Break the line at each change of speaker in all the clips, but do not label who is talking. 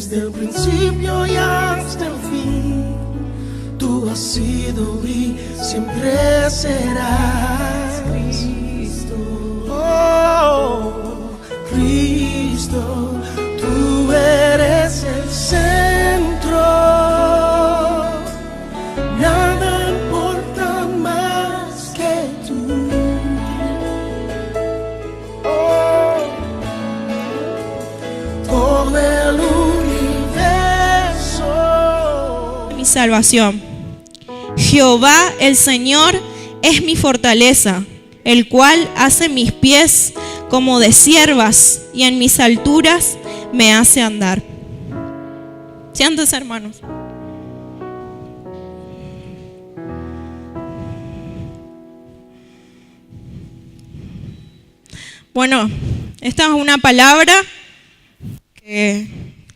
desde el principio y hasta el fin. Tú has sido y siempre serás Cristo. Oh, Cristo, tú eres el centro. Nada importa más que tú. Oh, todo el universo.
Mi salvación. Jehová el Señor es mi fortaleza, el cual hace mis pies como de ciervas y en mis alturas me hace andar. Siéntense, hermanos. Bueno, esta es una palabra que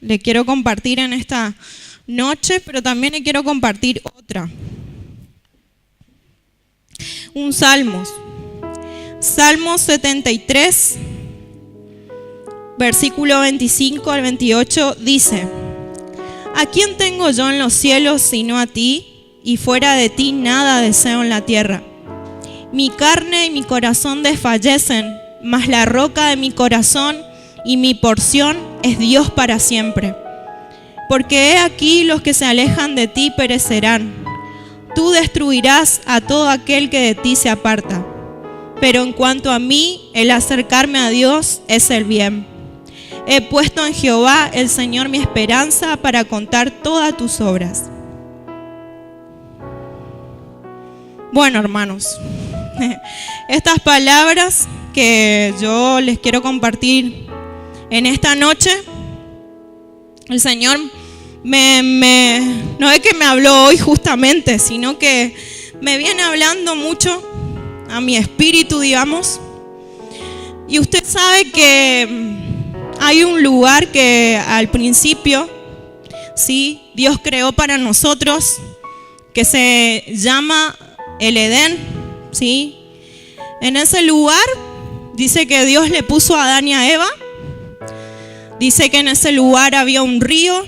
le quiero compartir en esta noche, pero también le quiero compartir otra. Un Salmos 73, versículo 25 al 28 dice: ¿A quién tengo yo en los cielos sino a ti? Y fuera de ti nada deseo en la tierra. Mi carne y mi corazón desfallecen, mas la roca de mi corazón y mi porción es Dios para siempre. Porque he aquí los que se alejan de ti perecerán. Tú destruirás a todo aquel que de ti se aparta. Pero en cuanto a mí, el acercarme a Dios es el bien. He puesto en Jehová el Señor mi esperanza para contar todas tus obras. Bueno, hermanos, estas palabras que yo les quiero compartir en esta noche, el Señor no es que me habló hoy justamente, sino que me viene hablando mucho a mi espíritu, digamos. Y usted sabe que hay un lugar que al principio, sí, Dios creó para nosotros, que se llama el Edén, sí. En ese lugar dice que Dios le puso a Adán y a Eva. Dice que en ese lugar había un río,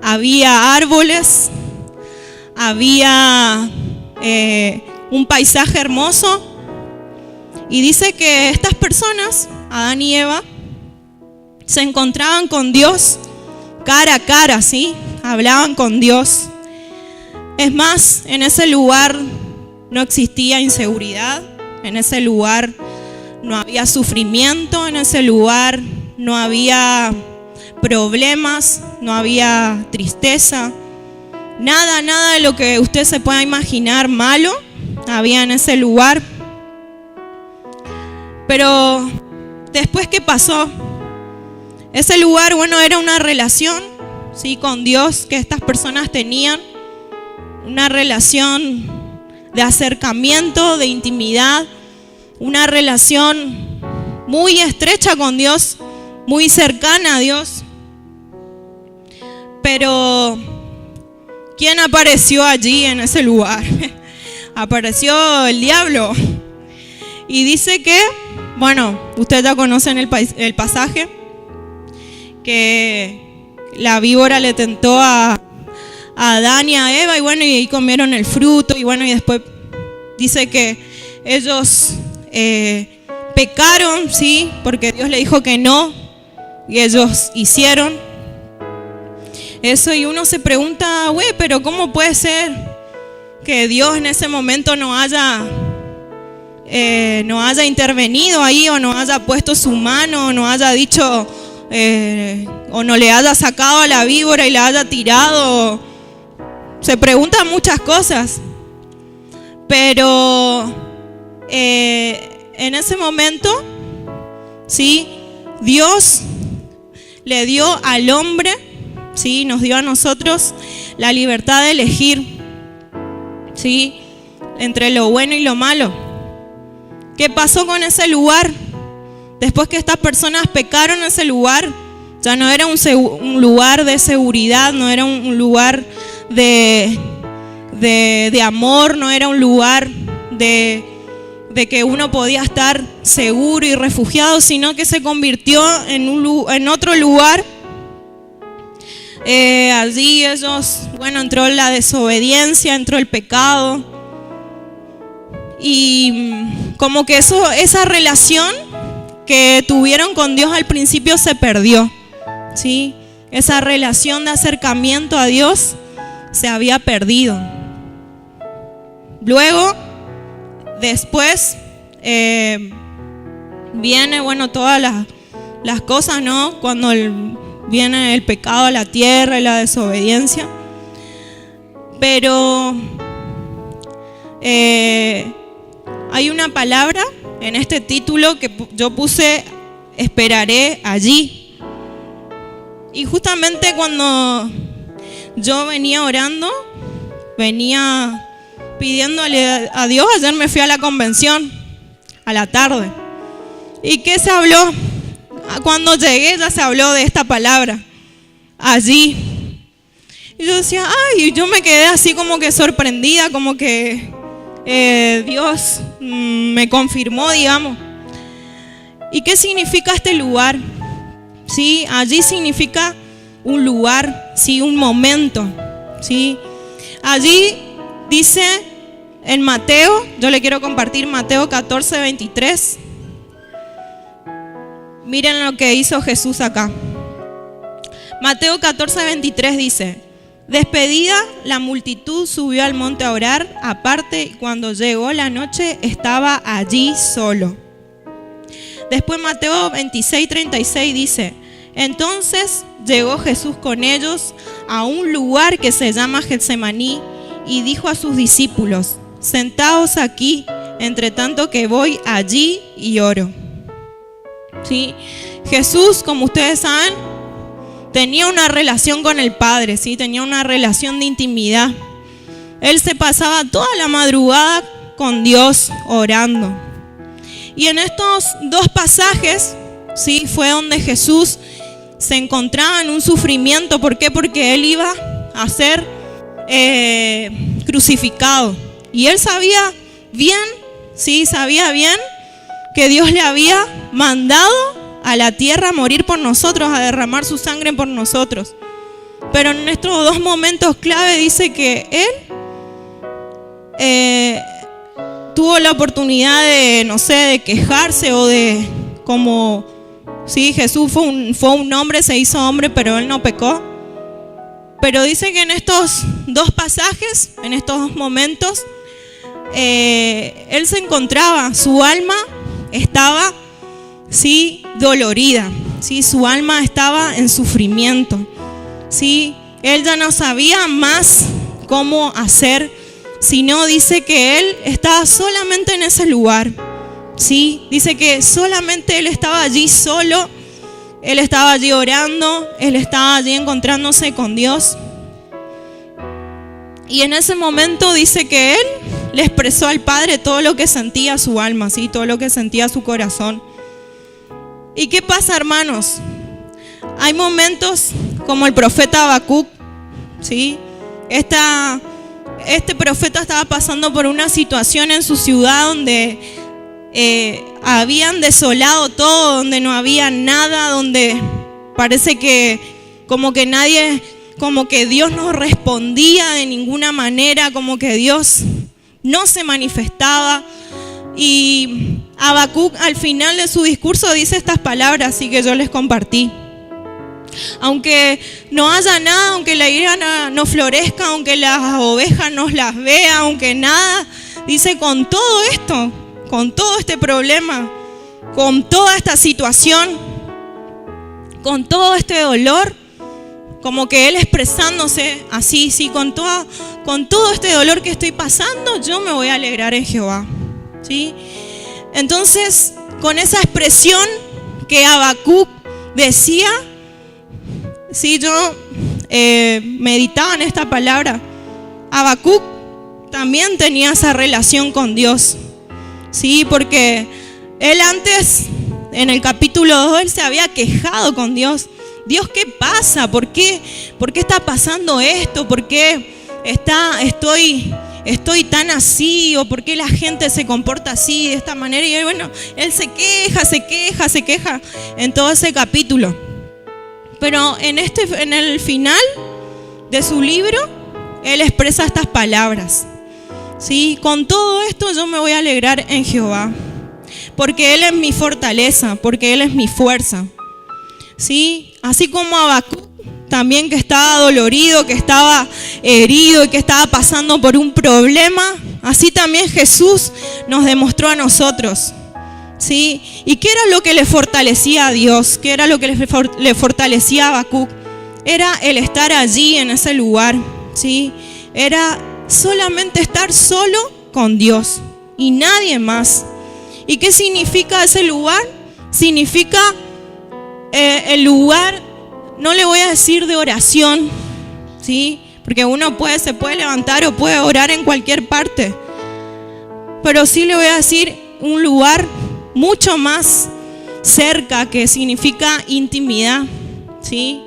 había árboles, había un paisaje hermoso. Y dice que estas personas, Adán y Eva, se encontraban con Dios cara a cara, ¿sí? Hablaban con Dios. Es más, en ese lugar no existía inseguridad, en ese lugar no había sufrimiento, en ese lugar no había problemas, no había tristeza, nada de lo que usted se pueda imaginar malo había en ese lugar. Pero después, ¿qué pasó? Ese lugar, bueno, era una relación, ¿sí?, con Dios que estas personas tenían, una relación de acercamiento, de intimidad, una relación muy estrecha con Dios, muy cercana a Dios. Pero ¿quién apareció allí en ese lugar? Apareció el diablo. Y dice que, bueno, ustedes ya conocen el pasaje, que la víbora le tentó a Adán y a Eva, y bueno, y comieron el fruto, y bueno, y después dice que ellos pecaron, ¿sí? Porque Dios le dijo que no, y ellos hicieron eso, y uno se pregunta, güey, pero ¿cómo puede ser que Dios en ese momento no haya intervenido ahí, o no haya puesto su mano, o no haya dicho, o no le haya sacado a la víbora y la haya tirado? Se preguntan muchas cosas. Pero en ese momento, ¿sí?, Dios le dio al hombre, ¿sí?, nos dio a nosotros la libertad de elegir, ¿sí?, entre lo bueno y lo malo. ¿Qué pasó con ese lugar? Después que estas personas pecaron en ese lugar, ya no era un lugar de seguridad, no era un lugar de amor, no era un lugar de que uno podía estar seguro y refugiado, sino que se convirtió en otro lugar Allí ellos, entró la desobediencia, entró el pecado. Y como que esa relación que tuvieron con Dios al principio se perdió, ¿sí? Esa relación de acercamiento a Dios se había perdido. Luego, después, viene, todas las cosas, ¿no? Cuando viene el pecado a la tierra y la desobediencia. Pero hay una palabra en este título que yo puse: esperaré allí. Y justamente cuando yo venía orando, venía pidiéndole a Dios, ayer me fui a la convención a la tarde. ¿Y qué se habló? Cuando llegué ya se habló de esta palabra, allí. Y yo decía, yo me quedé así como que sorprendida, como que Dios me confirmó, digamos. ¿Y qué significa este lugar? ¿Sí? Allí significa un lugar, ¿sí? Un momento, ¿sí? Allí dice en Mateo, yo le quiero compartir Mateo 14, 23. Miren lo que hizo Jesús acá. Mateo 14, 23 dice: despedida la multitud subió al monte a orar aparte, y cuando llegó la noche estaba allí solo. Después Mateo 26, 36 dice: entonces llegó Jesús con ellos a un lugar que se llama Getsemaní y dijo a sus discípulos: sentaos aquí, entre tanto que voy allí y oro. ¿Sí? Jesús, como ustedes saben, tenía una relación con el Padre, ¿sí? Tenía una relación de intimidad. Él se pasaba toda la madrugada con Dios orando. Y en estos dos pasajes, ¿sí? Fue donde Jesús se encontraba en un sufrimiento. ¿Por qué? Porque Él iba a ser crucificado. Y Él sabía bien, ¿sí? Sabía bien que Dios le había mandado a la tierra a morir por nosotros, a derramar su sangre por nosotros. Pero en estos dos momentos clave dice que Él tuvo la oportunidad de, de quejarse o de, como, sí, Jesús fue un hombre, se hizo hombre, pero Él no pecó. Pero dice que en estos dos pasajes, en estos dos momentos, Él se encontraba, su alma estaba, sí, dolorida, sí, su alma estaba en sufrimiento, sí, Él ya no sabía más cómo hacer, sino dice que Él estaba solamente en ese lugar, sí, dice que solamente Él estaba allí solo, Él estaba allí orando, Él estaba allí encontrándose con Dios. Y en ese momento dice que Él le expresó al Padre todo lo que sentía su alma, ¿sí? Todo lo que sentía su corazón. ¿Y qué pasa, hermanos? Hay momentos como el profeta Habacuc, ¿sí? Este profeta estaba pasando por una situación en su ciudad donde habían desolado todo, donde no había nada, donde parece que como que nadie, como que Dios no respondía de ninguna manera, como que Dios no se manifestaba. Y Habacuc al final de su discurso dice estas palabras, así que yo les compartí: aunque no haya nada, aunque la higuera no florezca, aunque las ovejas no las vea, aunque nada, dice, con todo esto, con todo este problema, con toda esta situación, con todo este dolor, como que Él expresándose así, sí, con todo este dolor que estoy pasando, yo me voy a alegrar en Jehová, ¿sí? Entonces, con esa expresión que Habacuc decía, sí, yo meditaba en esta palabra. Habacuc también tenía esa relación con Dios, sí, porque él antes, en el capítulo 2, él se había quejado con Dios. Dios, ¿qué pasa? ¿Por qué está pasando esto? ¿Por qué estoy tan así? ¿O por qué la gente se comporta así, de esta manera? Y él se queja en todo ese capítulo. Pero en el final de su libro, él expresa estas palabras. ¿Sí? Con todo esto yo me voy a alegrar en Jehová, porque Él es mi fortaleza, porque Él es mi fuerza. ¿Sí? Así como Habacuc también, que estaba dolorido, que estaba herido y que estaba pasando por un problema, así también Jesús nos demostró a nosotros. ¿Sí? ¿Y qué era lo que le fortalecía a Dios? ¿Qué era lo que le fortalecía a Habacuc? Era el estar allí en ese lugar. ¿Sí? Era solamente estar solo con Dios y nadie más. ¿Y qué significa ese lugar? Significa el lugar, no le voy a decir de oración, ¿sí? Porque uno se puede levantar o puede orar en cualquier parte, pero sí le voy a decir un lugar mucho más cerca, que significa intimidad, ¿sí?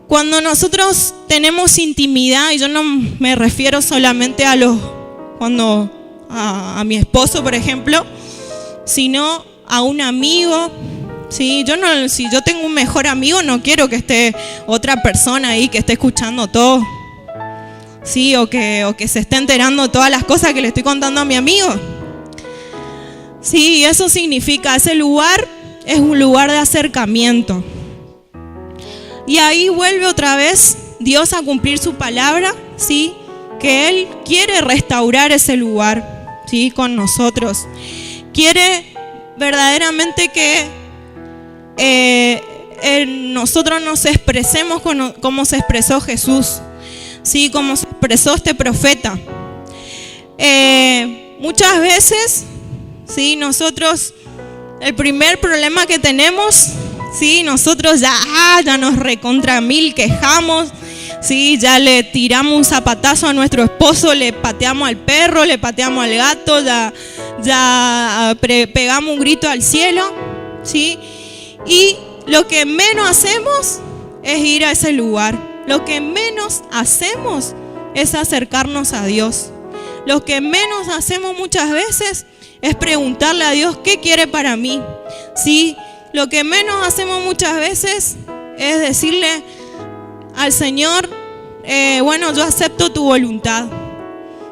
Cuando nosotros tenemos intimidad, y yo no me refiero solamente a mi esposo, por ejemplo, sino a un amigo, ¿sí? Si yo tengo un mejor amigo, no quiero que esté otra persona ahí que esté escuchando todo, ¿sí? O que se esté enterando de todas las cosas que le estoy contando a mi amigo. Sí, eso significa, ese lugar es un lugar de acercamiento. Y ahí vuelve otra vez Dios a cumplir su palabra, ¿sí? Que Él quiere restaurar ese lugar, ¿sí? Con nosotros. Quiere verdaderamente que nosotros nos expresemos como se expresó Jesús, ¿sí? Como se expresó este profeta. Muchas veces, ¿sí? Nosotros, el primer problema que tenemos, ¿sí? Nosotros ya nos recontra mil quejamos, ¿sí? Ya le tiramos un zapatazo a nuestro esposo, le pateamos al perro, le pateamos al gato, ya pegamos un grito al cielo, ¿sí? Y lo que menos hacemos es ir a ese lugar. Lo que menos hacemos es acercarnos a Dios. Lo que menos hacemos muchas veces es preguntarle a Dios qué quiere para mí, ¿sí? Lo que menos hacemos muchas veces es decirle al Señor, bueno, yo acepto tu voluntad.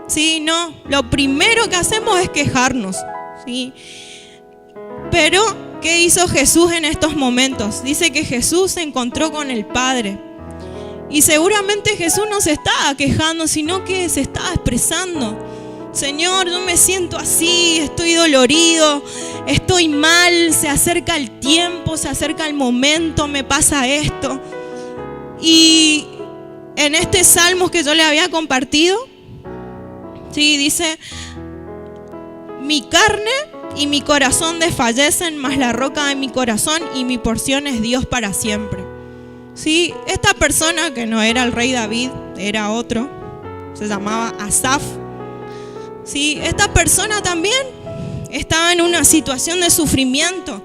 Sí, no, lo primero que hacemos es quejarnos, ¿sí? Pero, ¿qué hizo Jesús en estos momentos? Dice que Jesús se encontró con el Padre. Y seguramente Jesús no se estaba quejando, sino que se estaba expresando. Señor, yo me siento así, estoy dolorido, estoy mal, se acerca el tiempo, se acerca el momento, me pasa esto. Y en este salmo que yo le había compartido, sí, dice: mi carne y mi corazón desfallecen, mas la roca de mi corazón y mi porción es Dios para siempre. Sí, esta persona, que no era el rey David, era otro, se llamaba Asaf. Sí, esta persona también estaba en una situación de sufrimiento,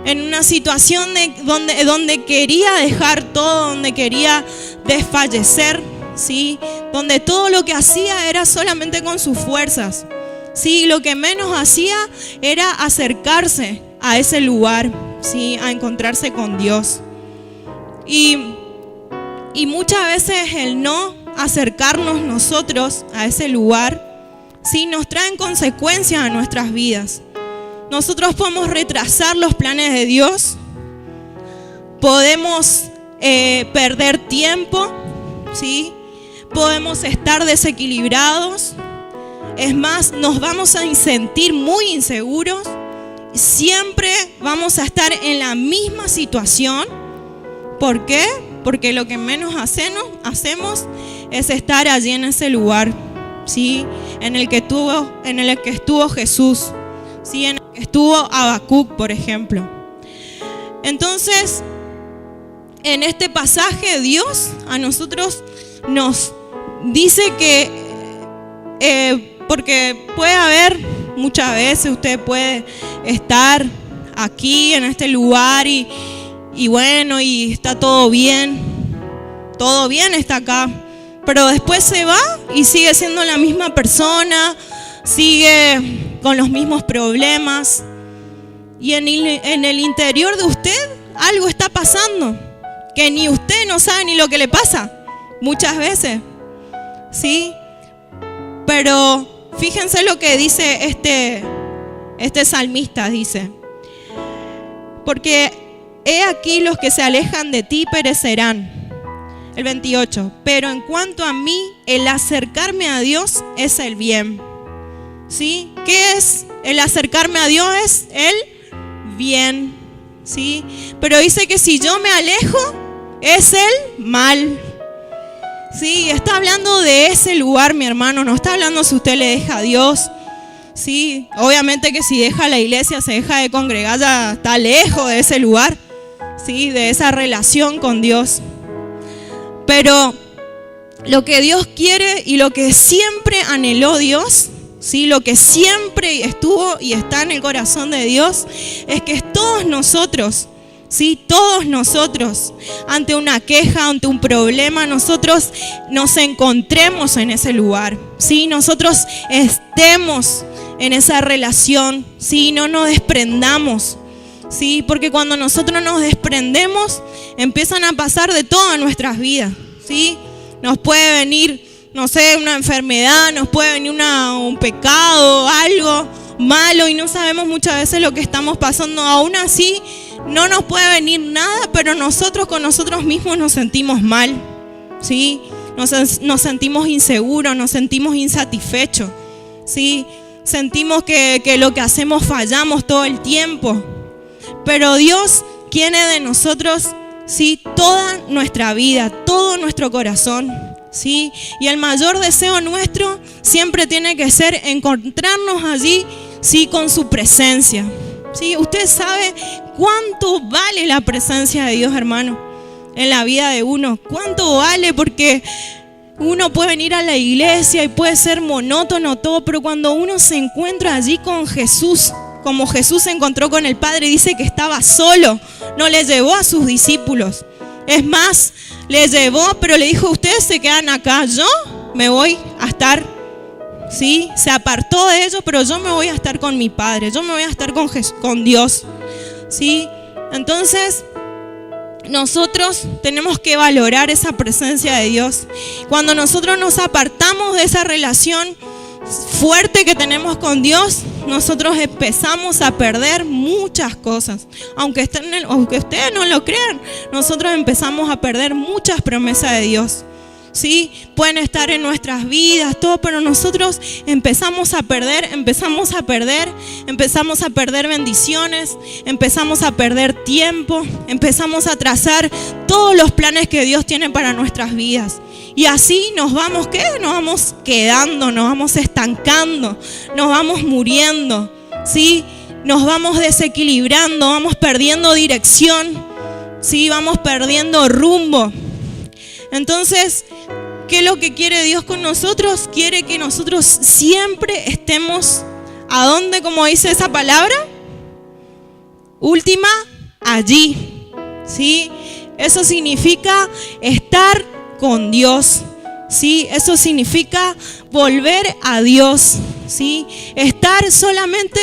en una situación donde quería dejar todo, donde quería desfallecer, ¿sí? Donde todo lo que hacía era solamente con sus fuerzas, ¿sí? Lo que menos hacía era acercarse a ese lugar, ¿sí? A encontrarse con Dios. Y muchas veces el no acercarnos nosotros a ese lugar, ¿sí? Nos traen consecuencias a nuestras vidas. Nosotros podemos retrasar los planes de Dios, podemos perder tiempo, ¿sí? Podemos estar desequilibrados. Es más, nos vamos a sentir muy inseguros. Siempre vamos a estar en la misma situación. ¿Por qué? Porque lo que menos hacemos es estar allí en ese lugar, ¿sí? En el que estuvo Jesús, ¿sí? En el que estuvo Habacuc, por ejemplo. Entonces, en este pasaje, Dios a nosotros nos dice que, porque puede haber, muchas veces usted puede estar aquí en este lugar y bueno, y está todo bien está acá, pero después se va y sigue siendo la misma persona, sigue con los mismos problemas, y en el interior de usted algo está pasando, que ni usted no sabe ni lo que le pasa, muchas veces, ¿sí? Pero fíjense lo que dice este salmista, dice, porque he aquí los que se alejan de ti perecerán. El 28, pero en cuanto a mí, el acercarme a Dios es el bien. ¿Sí? ¿Qué es el acercarme a Dios? Es el bien. ¿Sí? Pero dice que si yo me alejo, es el mal. ¿Sí? Está hablando de ese lugar, mi hermano. No está hablando si usted le deja a Dios. ¿Sí? Obviamente que si deja la iglesia, se deja de congregar, ya está lejos de ese lugar. ¿Sí? De esa relación con Dios. Pero lo que Dios quiere y lo que siempre anheló Dios, ¿sí? Lo que siempre estuvo y está en el corazón de Dios, es que todos nosotros, ¿sí? Todos nosotros, ante una queja, ante un problema, nosotros nos encontremos en ese lugar, ¿sí? Nosotros estemos en esa relación, ¿sí? No nos desprendamos. Sí, porque cuando nosotros nos desprendemos, empiezan a pasar de todo en nuestras vidas, ¿sí? Nos puede venir, no sé, una enfermedad, nos puede venir un pecado, algo malo y no sabemos muchas veces lo que estamos pasando. Aún así, no nos puede venir nada, pero nosotros con nosotros mismos nos sentimos mal, ¿sí? Nos sentimos inseguros, nos sentimos insatisfechos, ¿sí? Sentimos que lo que hacemos fallamos todo el tiempo. Pero Dios quiere de nosotros, ¿sí? Toda nuestra vida, todo nuestro corazón, ¿sí? Y el mayor deseo nuestro siempre tiene que ser encontrarnos allí, ¿sí? Con su presencia, ¿sí? Usted sabe cuánto vale la presencia de Dios, hermano, en la vida de uno. Cuánto vale, porque uno puede venir a la iglesia y puede ser monótono todo, pero cuando uno se encuentra allí con Jesús, como Jesús se encontró con el Padre, dice que estaba solo, no le llevó a sus discípulos. Es más, le llevó, pero le dijo, ustedes se quedan acá, yo me voy a estar, ¿sí? Se apartó de ellos, pero yo me voy a estar con mi Padre, yo me voy a estar con Dios, ¿sí? Entonces, nosotros tenemos que valorar esa presencia de Dios. Cuando nosotros nos apartamos de esa relación fuerte que tenemos con Dios, nosotros empezamos a perder muchas cosas. Aunque ustedes no lo crean, nosotros empezamos a perder muchas promesas de Dios. Sí, pueden estar en nuestras vidas, todo, pero nosotros empezamos a perder bendiciones, empezamos a perder tiempo, empezamos a trazar todos los planes que Dios tiene para nuestras vidas. Y así nos vamos, ¿qué? Nos vamos quedando, nos vamos estancando, nos vamos muriendo, ¿sí? Nos vamos desequilibrando, vamos perdiendo dirección, ¿sí? Vamos perdiendo rumbo. Entonces, ¿qué es lo que quiere Dios con nosotros? Quiere que nosotros siempre estemos, ¿a dónde? Como dice esa palabra, última, allí, ¿sí? Eso significa estar con Dios, ¿sí? Eso significa volver a Dios, ¿sí? Estar solamente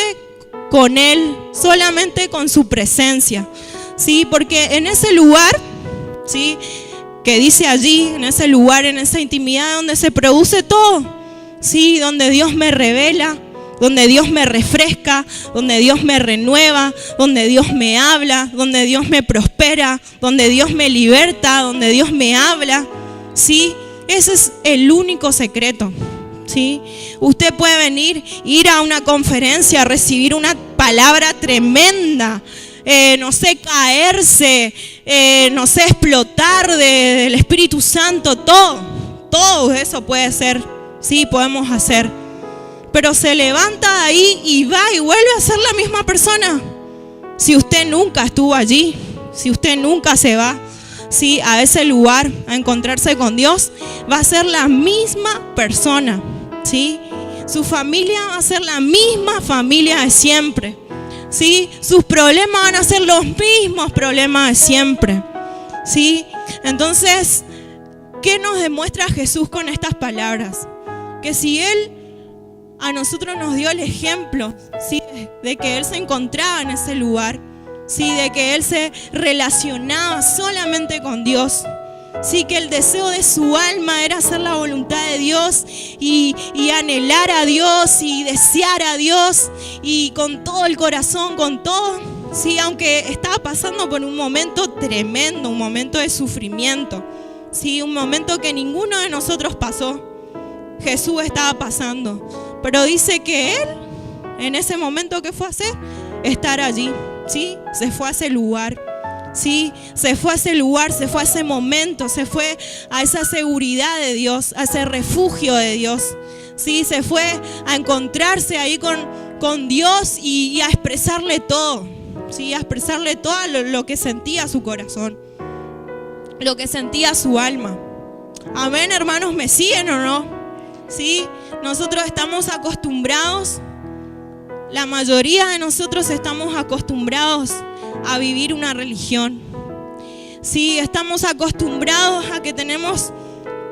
con Él, solamente con su presencia, ¿sí? Porque en ese lugar, ¿sí? Que dice allí, en ese lugar, en esa intimidad donde se produce todo, ¿sí? Donde Dios me revela, donde Dios me refresca, donde Dios me renueva, donde Dios me habla, donde Dios me prospera, donde Dios me liberta, donde Dios me habla, ¿sí? Ese es el único secreto, ¿sí? Usted puede venir, ir a una conferencia, recibir una palabra tremenda, no sé, caerse, no sé, explotar del Espíritu Santo, todo eso puede ser, sí, podemos hacer. Pero se levanta de ahí y va y vuelve a ser la misma persona. Si usted nunca estuvo allí, si usted nunca se va, sí, a ese lugar a encontrarse con Dios, va a ser la misma persona, ¿sí? Su familia va a ser la misma familia de siempre, ¿sí? Sus problemas van a ser los mismos problemas de siempre, ¿sí? Entonces, ¿qué nos demuestra Jesús con estas palabras? Que si Él a nosotros nos dio el ejemplo, ¿sí? De que Él se encontraba en ese lugar, sí, de que él se relacionaba solamente con Dios. Sí, que el deseo de su alma era hacer la voluntad de Dios y anhelar a Dios y desear a Dios y con todo el corazón, con todo. Sí, aunque estaba pasando por un momento tremendo, un momento de sufrimiento. Sí, un momento que ninguno de nosotros pasó. Jesús estaba pasando. Pero dice que él, en ese momento, ¿qué fue a hacer? Estar allí. Sí, se fue a ese lugar. Sí, se fue a ese lugar, se fue a ese momento, se fue a esa seguridad de Dios, a ese refugio de Dios. Sí, se fue a encontrarse ahí con Dios y a expresarle todo. Sí, a expresarle todo lo que sentía su corazón, lo que sentía su alma. Amén, hermanos, ¿me siguen o no? Sí, nosotros estamos acostumbrados, la mayoría de nosotros estamos acostumbrados a vivir una religión. Sí, estamos acostumbrados a que tenemos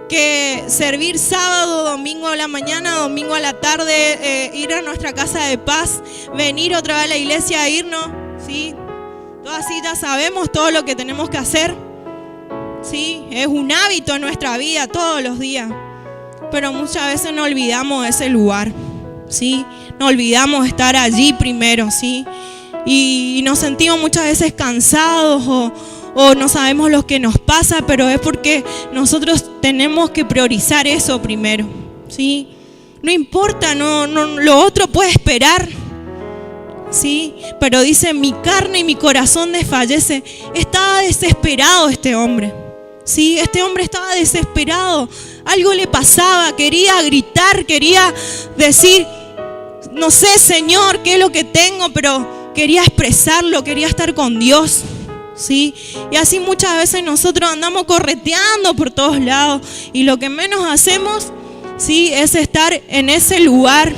que servir sábado, domingo a la mañana, domingo a la tarde, ir a nuestra casa de paz, venir otra vez a la iglesia, irnos. Sí, todo así ya sabemos todo lo que tenemos que hacer. Sí, es un hábito en nuestra vida todos los días. Pero muchas veces nos olvidamos de ese lugar. Sí, nos olvidamos de estar allí primero, sí. Y nos sentimos muchas veces cansados o no sabemos lo que nos pasa, pero es porque nosotros tenemos que priorizar eso primero, ¿sí? No importa, no, lo otro puede esperar, ¿sí? Pero dice, mi carne y mi corazón desfallece. Estaba desesperado este hombre, ¿sí? Este hombre estaba desesperado. Algo le pasaba, quería gritar, quería decir, no sé, Señor, qué es lo que tengo, pero quería expresarlo, quería estar con Dios, ¿sí? Y así muchas veces nosotros andamos correteando por todos lados y lo que menos hacemos, ¿sí? Es estar en ese lugar,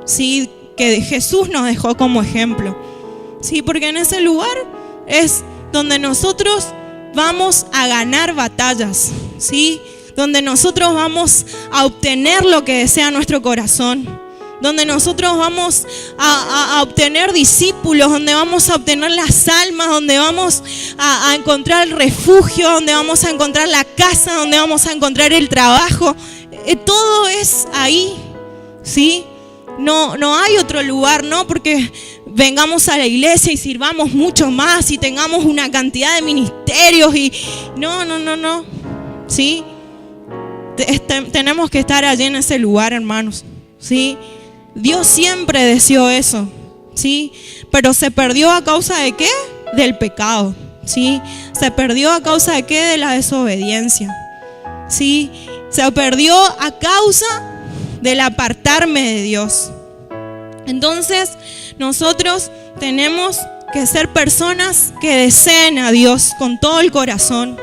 ¿sí? Que Jesús nos dejó como ejemplo, ¿sí? Porque en ese lugar es donde nosotros vamos a ganar batallas, ¿sí? Donde nosotros vamos a obtener lo que desea nuestro corazón, donde nosotros vamos a obtener discípulos, donde vamos a obtener las almas, donde vamos a encontrar el refugio, donde vamos a encontrar la casa, donde vamos a encontrar el trabajo. Todo es ahí, ¿sí? No hay otro lugar, no porque vengamos a la iglesia y sirvamos mucho más y tengamos una cantidad de ministerios y no, ¿sí? Tenemos que estar allí en ese lugar, hermanos, ¿sí? Dios siempre deseó eso, ¿sí? Pero se perdió a causa de ¿qué? Del pecado, ¿sí? Se perdió a causa de ¿qué? De la desobediencia, ¿sí? Se perdió a causa del apartarme de Dios. Entonces, nosotros tenemos que ser personas que deseen a Dios con todo el corazón,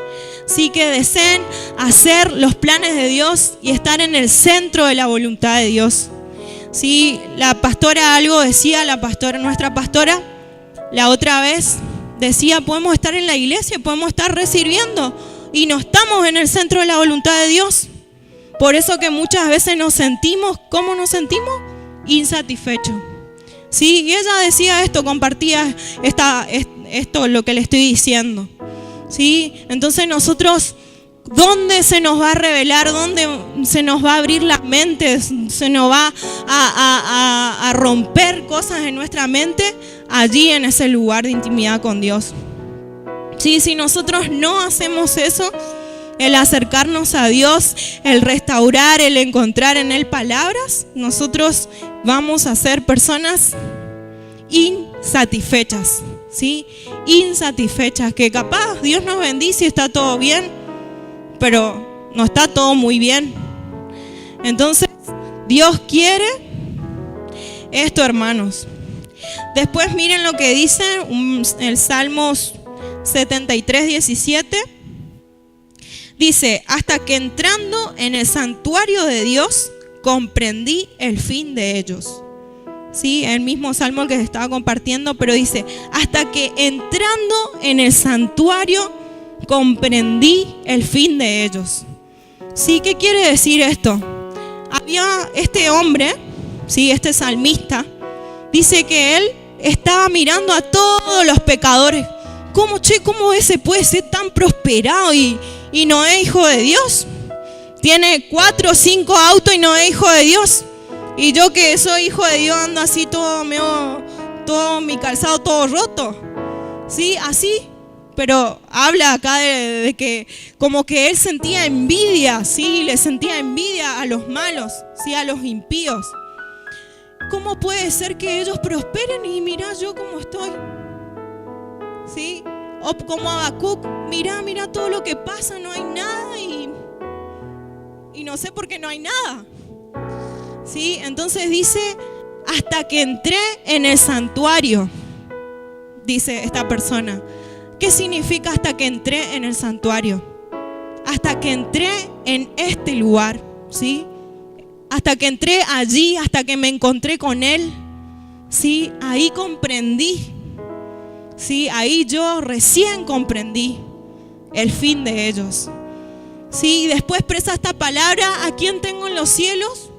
sí, que deseen hacer los planes de Dios y estar en el centro de la voluntad de Dios. Sí, la pastora algo decía, nuestra pastora, la otra vez decía, podemos estar en la iglesia, podemos estar recibiendo y no estamos en el centro de la voluntad de Dios. Por eso que muchas veces nos sentimos, ¿cómo nos sentimos? Insatisfechos. Sí, y ella decía esto, compartía esto, lo que le estoy diciendo. Sí, entonces nosotros, ¿dónde se nos va a revelar? ¿Dónde se nos va a abrir la mente? ¿Se nos va a romper cosas en nuestra mente? Allí en ese lugar de intimidad con Dios. Sí, si nosotros no hacemos eso, el acercarnos a Dios, el restaurar, el encontrar en Él palabras, nosotros vamos a ser personas insatisfechas, ¿sí? Insatisfechas, que capaz Dios nos bendice y está todo bien, pero no está todo muy bien. Entonces, Dios quiere esto, hermanos. Después miren lo que dice el Salmos 73, 17. Dice, hasta que entrando en el santuario de Dios, comprendí el fin de ellos. Sí, el mismo salmo que se estaba compartiendo, pero dice, hasta que entrando en el santuario, comprendí el fin de ellos. Sí, ¿qué quiere decir esto? Había este hombre, sí, este salmista, dice que él estaba mirando a todos los pecadores. ¿Cómo ese puede ser tan prosperado y no es hijo de Dios? Tiene 4 o 5 autos y no es hijo de Dios. Y yo que soy hijo de Dios ando así todo mi calzado todo roto. Sí, así. Pero habla acá de que como que él sentía envidia, sí, le sentía envidia a los malos, sí, a los impíos. ¿Cómo puede ser que ellos prosperen y mirá yo cómo estoy? ¿Sí? O como Habacuc, mirá todo lo que pasa, no hay nada y no sé por qué no hay nada. ¿Sí? Entonces dice, hasta que entré en el santuario, dice esta persona. ¿Qué significa hasta que entré en el santuario? Hasta que entré en este lugar, ¿sí? Hasta que entré allí, hasta que me encontré con Él, ¿sí? Ahí comprendí, ¿sí? Ahí yo recién comprendí el fin de ellos, ¿sí? Y después expresa esta palabra, ¿a quién tengo en los cielos?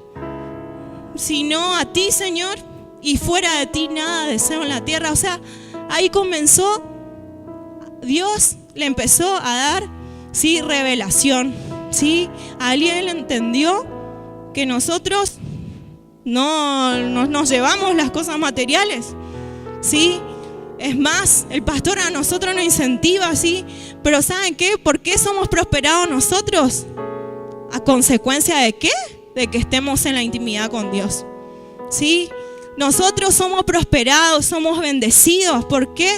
Sino a ti, Señor, y fuera de ti nada deseo en la tierra. O sea, ahí comenzó, Dios le empezó a dar, ¿sí? Revelación, ¿sí? Ahí él entendió que nosotros no nos llevamos las cosas materiales, ¿sí? Es más, el pastor a nosotros nos incentiva, ¿sí? Pero ¿saben qué? ¿Por qué somos prosperados nosotros? ¿A consecuencia de qué? De que estemos en la intimidad con Dios, ¿sí? Nosotros somos prosperados, somos bendecidos. ¿Por qué?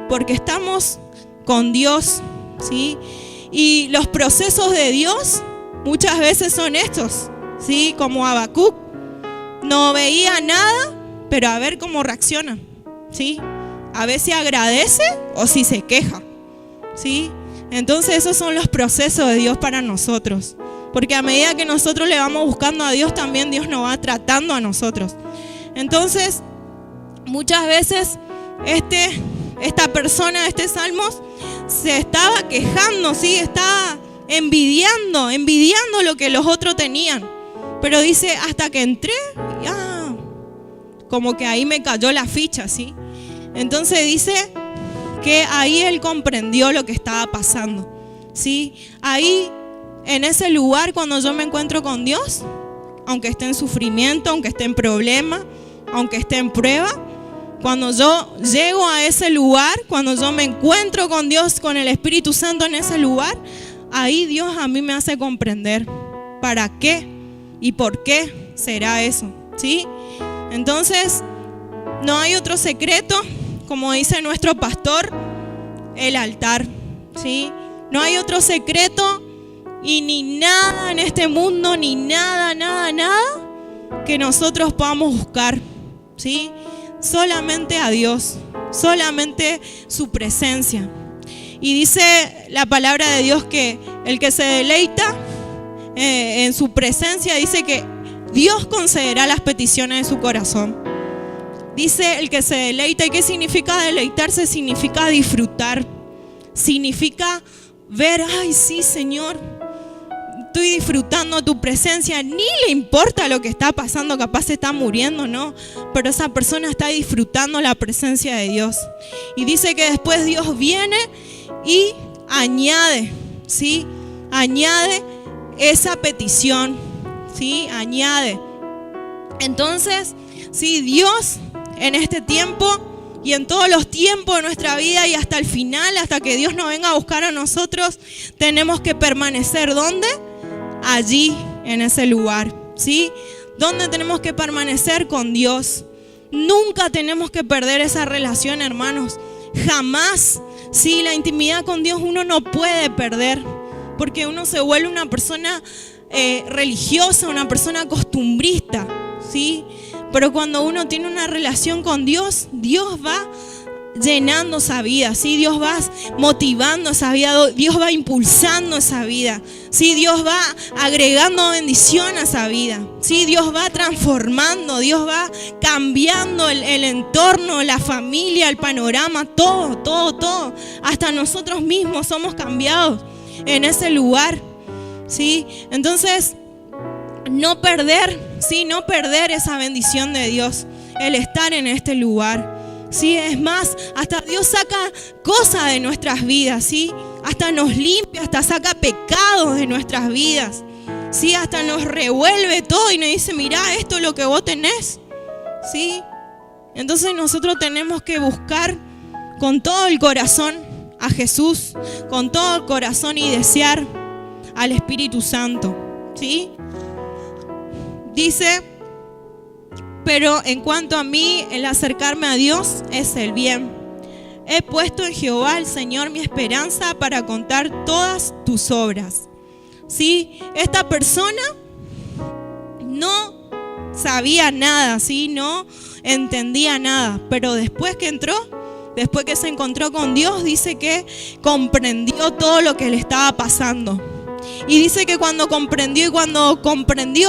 Porque estamos con Dios, ¿sí? Y los procesos de Dios muchas veces son estos, ¿sí? Como Habacuc, no veía nada, pero a ver cómo reacciona, ¿sí? A ver si agradece o si se queja, ¿sí? Entonces esos son los procesos de Dios para nosotros. Porque a medida que nosotros le vamos buscando a Dios, también Dios nos va tratando a nosotros. Entonces, muchas veces esta persona, este Salmos, se estaba quejando, ¿sí? Estaba envidiando lo que los otros tenían. Pero dice, hasta que entré, como que ahí me cayó la ficha, ¿sí? Entonces dice que ahí él comprendió lo que estaba pasando, ¿sí? Ahí, en ese lugar, cuando yo me encuentro con Dios, aunque esté en sufrimiento, aunque esté en problema, aunque esté en prueba, cuando yo llego a ese lugar, cuando yo me encuentro con Dios, con el Espíritu Santo en ese lugar, ahí Dios a mí me hace comprender para qué y por qué será eso, ¿sí? Entonces, no hay otro secreto, como dice nuestro pastor, el altar, ¿sí? No hay otro secreto y ni nada en este mundo, ni nada que nosotros podamos buscar, ¿sí? Solamente a Dios, solamente su presencia. Y dice la palabra de Dios que el que se deleita en su presencia, dice que Dios concederá las peticiones de su corazón. Dice el que se deleita. ¿Y qué significa deleitarse? Significa disfrutar, significa ver, ay sí, Señor, estoy disfrutando tu presencia. Ni le importa lo que está pasando, capaz se está muriendo, ¿no? Pero esa persona está disfrutando la presencia de Dios. Y dice que después Dios viene y añade, ¿sí? Añade esa petición, ¿sí? Añade. Entonces, sí, Dios en este tiempo y en todos los tiempos de nuestra vida y hasta el final, hasta que Dios nos venga a buscar a nosotros, tenemos que permanecer, ¿dónde? Allí, en ese lugar, ¿sí? ¿Dónde tenemos que permanecer? Con Dios. Nunca tenemos que perder esa relación, hermanos. Jamás, ¿sí? La intimidad con Dios uno no puede perder, porque uno se vuelve una persona religiosa, una persona costumbrista, ¿sí? Pero cuando uno tiene una relación con Dios, Dios va llenando esa vida, ¿sí? Dios va motivando esa vida, Dios va impulsando esa vida, ¿sí? Dios va agregando bendición a esa vida, ¿sí? Dios va transformando, Dios va cambiando el entorno, la familia, el panorama, todo. Hasta nosotros mismos somos cambiados en ese lugar, ¿sí? Entonces, no perder, ¿sí? No perder esa bendición de Dios. el estar en este lugar. Sí, es más, hasta Dios saca cosas de nuestras vidas, ¿sí? Hasta nos limpia, hasta saca pecados de nuestras vidas. Sí, hasta nos revuelve todo y nos dice, mirá, esto es lo que vos tenés. ¿Sí? Entonces nosotros tenemos que buscar con todo el corazón a Jesús, con todo el corazón y desear al Espíritu Santo. ¿Sí? Dice, pero en cuanto a mí, el acercarme a Dios es el bien. He puesto en Jehová el Señor mi esperanza para contar todas tus obras. ¿Sí? Esta persona no sabía nada, ¿sí? No entendía nada, pero después que entró, después que se encontró con Dios, dice que comprendió todo lo que le estaba pasando. Y dice que cuando comprendió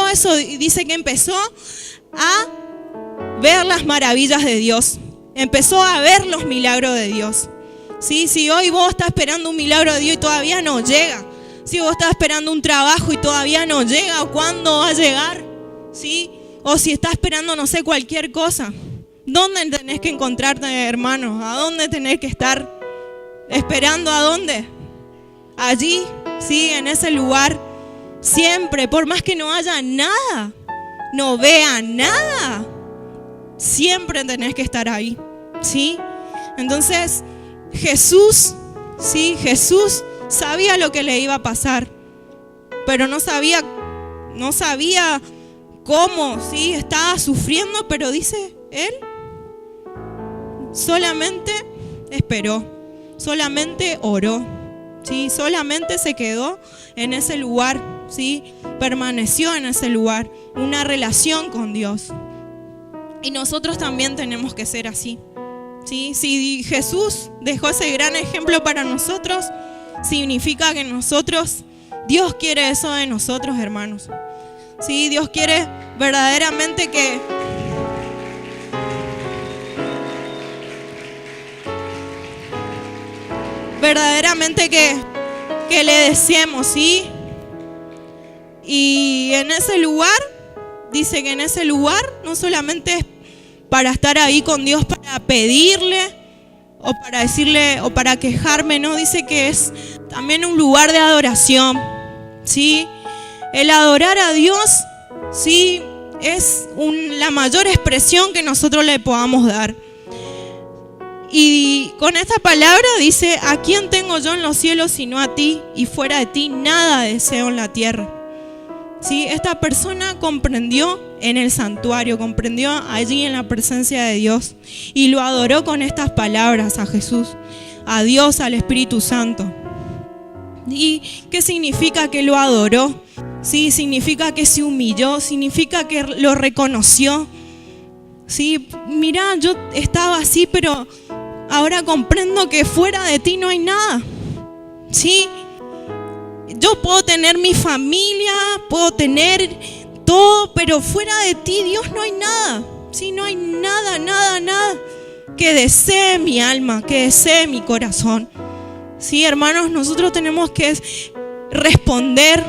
eso, dice que empezó a ver las maravillas de Dios, empezó a ver los milagros de Dios. ¿Sí? Si hoy vos estás esperando un milagro de Dios y todavía no llega, si vos estás esperando un trabajo y todavía no llega, ¿o cuándo va a llegar? ¿Sí? O si estás esperando, no sé, cualquier cosa. ¿Dónde tenés que encontrarte, hermanos? ¿A dónde tenés que estar? ¿Esperando a dónde? Allí, sí, en ese lugar. Siempre, por más que no haya nada, no vea nada, siempre tenés que estar ahí. ¿Sí? Entonces, Jesús, sí, Jesús sabía lo que le iba a pasar, pero no sabía cómo, ¿sí? Estaba sufriendo, pero dice, él solamente esperó, solamente oró, ¿sí? Solamente se quedó en ese lugar, ¿sí? Permaneció en ese lugar, una relación con Dios. Y nosotros también tenemos que ser así, ¿sí? Si Jesús dejó ese gran ejemplo para nosotros, significa que Dios quiere eso de nosotros, hermanos. Sí, Dios quiere verdaderamente que le deseemos, ¿sí? Y en ese lugar, dice que en ese lugar no solamente es para estar ahí con Dios, para pedirle o para decirle o para quejarme, no, dice que es también un lugar de adoración, ¿sí? El adorar a Dios, ¿sí? Es la mayor expresión que nosotros le podamos dar. Y con esta palabra dice, ¿a quién tengo yo en los cielos sino a ti? Y fuera de ti nada deseo en la tierra. ¿Sí? Esta persona comprendió en el santuario, comprendió allí en la presencia de Dios y lo adoró con estas palabras a Jesús, a Dios, al Espíritu Santo. ¿Y qué significa que lo adoró? Sí, significa que se humilló, significa que lo reconoció. Sí, mira, yo estaba así, pero ahora comprendo que fuera de ti no hay nada. Sí, yo puedo tener mi familia, puedo tener todo, pero fuera de ti, Dios, no hay nada. Sí, no hay nada, nada, nada que desee mi alma, que desee mi corazón. Sí, hermanos, nosotros tenemos que responder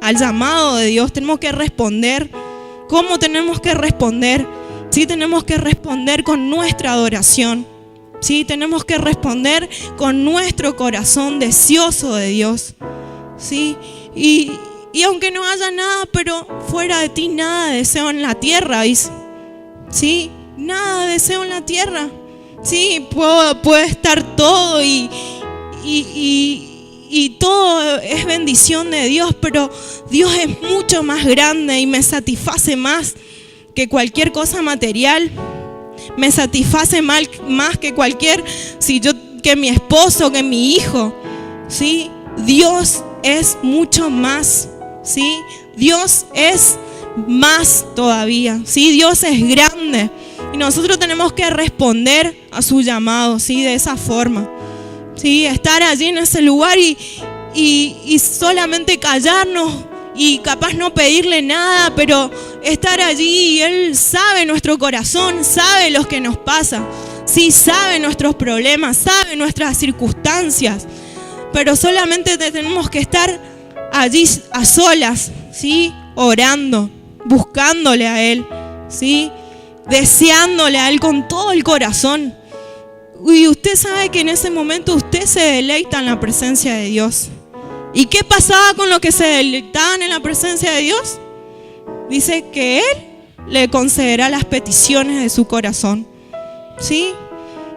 al llamado de Dios, tenemos que responder. ¿Cómo tenemos que responder? Sí, tenemos que responder con nuestra adoración. Sí, tenemos que responder con nuestro corazón deseoso de Dios. Sí, y aunque no haya nada, pero fuera de ti nada deseo en la tierra, dice. Sí, nada deseo en la tierra. Sí, puede estar todo y todo es bendición de Dios, pero Dios es mucho más grande y me satisface más que cualquier cosa material. Me satisface más que que mi esposo, que mi hijo. ¿Sí? Dios es mucho más. ¿Sí? Dios es más todavía. ¿Sí? Dios es grande. Y nosotros tenemos que responder a su llamado, ¿sí? De esa forma. ¿Sí? Estar allí en ese lugar y solamente callarnos y capaz no pedirle nada, pero estar allí y Él sabe nuestro corazón, sabe lo que nos pasa, sí, sabe nuestros problemas, sabe nuestras circunstancias, pero solamente tenemos que estar allí a solas, ¿sí? Orando, buscándole a Él, ¿sí? deseándole a Él con todo el corazón. Y usted sabe que en ese momento usted se deleita en la presencia de Dios. ¿Y qué pasaba con los que se deleitaban en la presencia de Dios? Dice que Él le concederá las peticiones de su corazón. ¿Sí?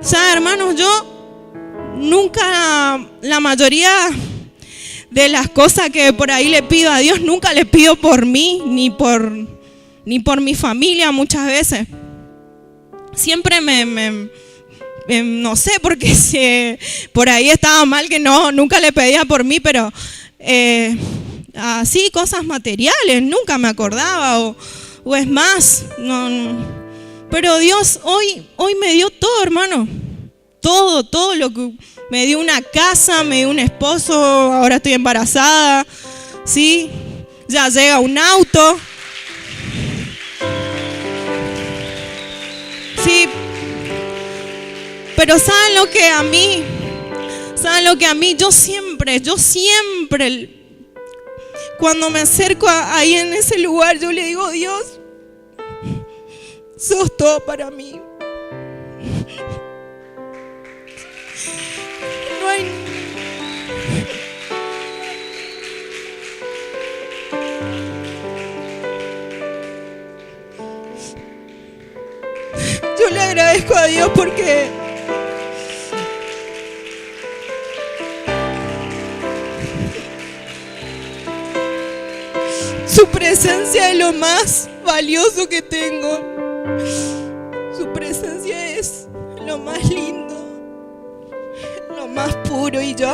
O sea, hermanos, yo nunca, la mayoría de las cosas que por ahí le pido a Dios, nunca le pido por mí, ni por mi familia muchas veces. Siempre no sé, porque si por ahí estaba mal que nunca le pedía por mí, pero así cosas materiales, nunca me acordaba, o es más, no. Pero Dios hoy me dio todo, hermano, todo lo que me dio, una casa, me dio un esposo, ahora estoy embarazada, ¿sí? Ya llega un auto, sí. Pero ¿saben lo que a mí? Yo siempre, cuando me acerco ahí en ese lugar, yo le digo: Dios, sos todo para mí. No hay... Yo le agradezco a Dios porque su presencia es lo más valioso que tengo. Su presencia es lo más lindo, lo más puro. Y yo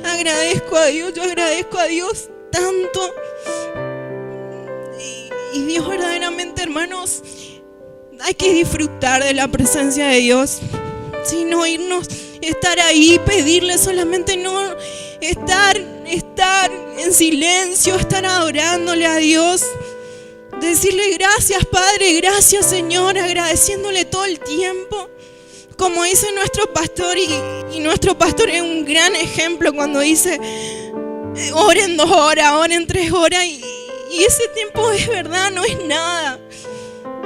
agradezco a Dios tanto. Y Dios, verdaderamente, hermanos, hay que disfrutar de la presencia de Dios. Si no irnos, estar ahí, pedirle solamente, no estar en silencio, estar adorándole a Dios, decirle: gracias Padre, gracias Señor, agradeciéndole todo el tiempo. Como dice nuestro pastor, y nuestro pastor es un gran ejemplo cuando dice: oren 2 horas, oren 3 horas, y ese tiempo es verdad, no es nada.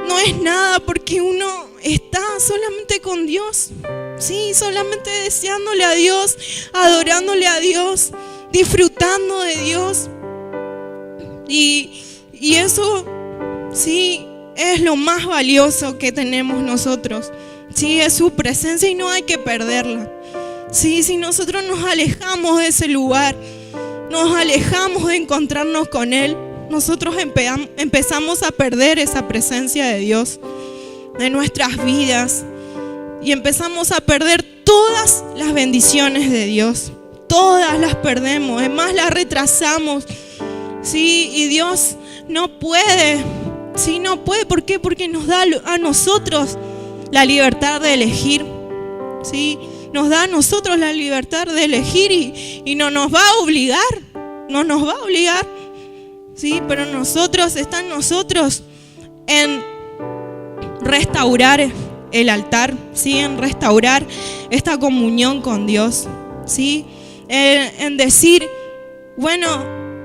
No es nada, porque uno está solamente con Dios. Sí, solamente deseándole a Dios, adorándole a Dios, disfrutando de Dios. Y eso, sí, es lo más valioso que tenemos nosotros. Sí, es su presencia y no hay que perderla. Sí, si nosotros nos alejamos de ese lugar, nos alejamos de encontrarnos con Él, nosotros empezamos a perder esa presencia de Dios de nuestras vidas. Y empezamos a perder todas las bendiciones de Dios. Todas las perdemos, es más, las retrasamos. Sí, y Dios no puede. Sí, no puede. ¿Por qué? Porque nos da a nosotros la libertad de elegir. Sí, nos da a nosotros la libertad de elegir y no nos va a obligar. No nos va a obligar. Sí, pero está en nosotros en restaurar el altar, ¿sí? En restaurar esta comunión con Dios, ¿sí? En decir: bueno,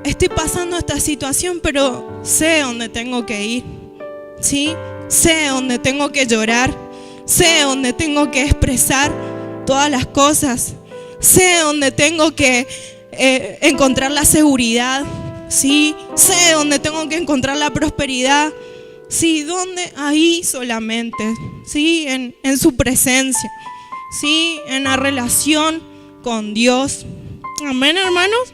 estoy pasando esta situación, pero sé dónde tengo que ir, ¿sí? Sé dónde tengo que llorar, sé dónde tengo que expresar todas las cosas, sé dónde tengo que encontrar la seguridad, ¿sí? Sé dónde tengo que encontrar la prosperidad. Sí, ¿dónde? Ahí solamente, sí, en su presencia, sí, en la relación con Dios. Amén, hermanos.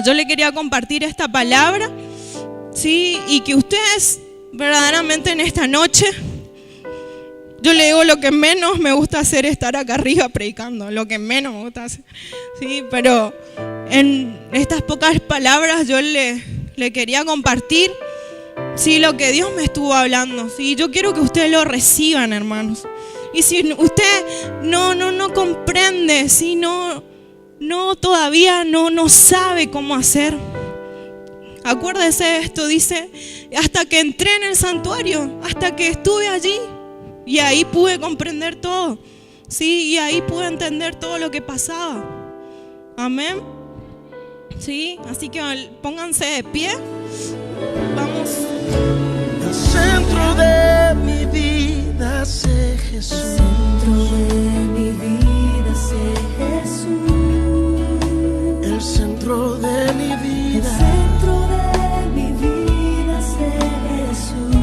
Yo le quería compartir esta palabra, sí, y que ustedes verdaderamente en esta noche, yo le digo, lo que menos me gusta hacer es estar acá arriba predicando, lo que menos me gusta hacer, sí, pero en estas pocas palabras yo le quería compartir, sí, lo que Dios me estuvo hablando. Sí, yo quiero que ustedes lo reciban, hermanos. Y si usted no comprende, si todavía no sabe cómo hacer, acuérdese de esto, dice: hasta que entré en el santuario, hasta que estuve allí, y ahí pude comprender todo, sí, y ahí pude entender todo lo que pasaba. Amén. Sí, así que pónganse de pie. Vamos.
El centro de centro de mi
El
vida.
centro de mi vida es Jesús.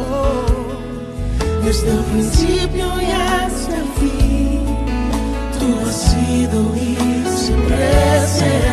Oh, desde el principio y hasta el fin, tú has sido y siempre serás.